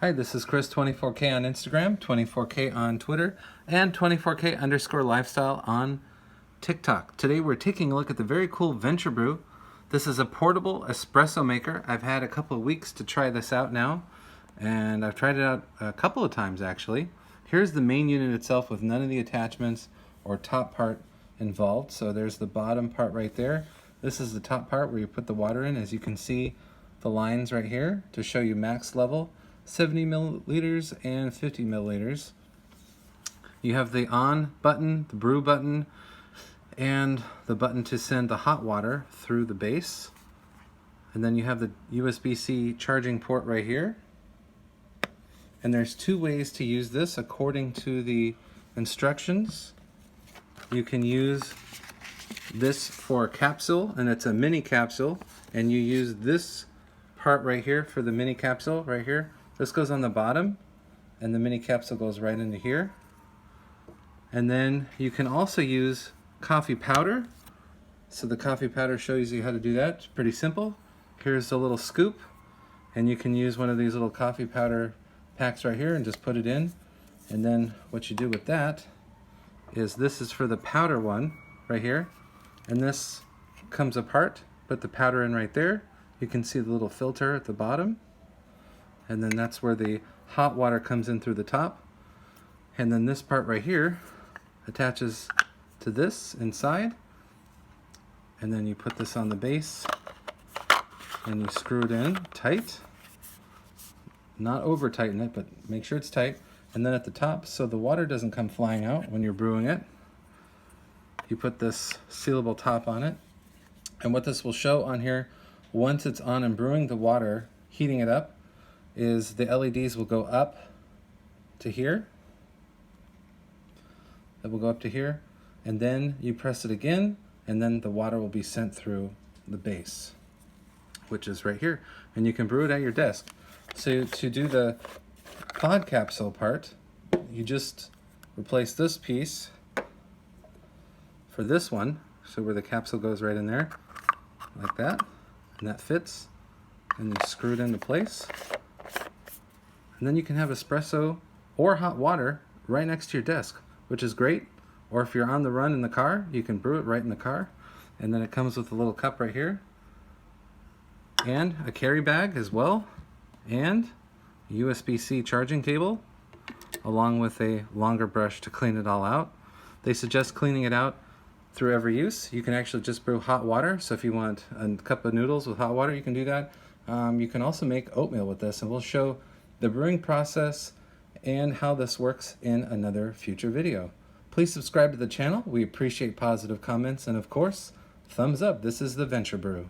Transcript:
Hi, this is Chris 24K on Instagram, 24K on Twitter, and 24K_lifestyle on TikTok. Today we're taking a look at the very cool Venturebrew. This is a portable espresso maker. I've had a couple of weeks to try this out now, and I've tried it out a couple of times actually. Here's the main unit itself with none of the attachments or top part involved. So there's the bottom part right there. This is the top part where you put the water in. As you can see, the lines right here to show you max level. 70 milliliters and 50 milliliters. You have the on button, the brew button, and the button to send the hot water through the base. And then you have the Usbc charging port right here. And there's two ways to use this according to the instructions. You can use this for a capsule, and it's a mini capsule, and you use this part right here for the mini capsule right here. This goes on the bottom, and the mini capsule goes right into here. And then you can also use coffee powder. So the coffee powder shows you how to do that. It's pretty simple. Here's a little scoop, and you can use one of these little coffee powder packs right here and just put it in. And then what you do with that is, this is for the powder one right here, and this comes apart. Put the powder in right there. You can see the little filter at the bottom. And then that's where the hot water comes in through the top. And then this part right here attaches to this inside. And then you put this on the base and you screw it in tight. Not over tighten it, but make sure it's tight. And then at the top, so the water doesn't come flying out when you're brewing it, you put this sealable top on it. And what this will show on here, once it's on and brewing the water, heating it up, is the LEDs will go up to here. It will go up to here, and then you press it again, and then the water will be sent through the base, which is right here, and you can brew it at your desk. So to do the pod capsule part, you just replace this piece for this one, so where the capsule goes right in there, like that, and that fits, and you screw it into place. And then you can have espresso or hot water right next to your desk, which is great. Or if you're on the run in the car, you can brew it right in the car. And then it comes with a little cup right here, and a carry bag as well, and a USB-C charging cable, along with a longer brush to clean it all out. They suggest cleaning it out through every use. You can actually just brew hot water. So if you want a cup of noodles with hot water, you can do that. You can also make oatmeal with this, and we'll show the brewing process and how this works in another future video. Please subscribe to the channel. We appreciate positive comments, and of course, thumbs up. This is the Venturebrew.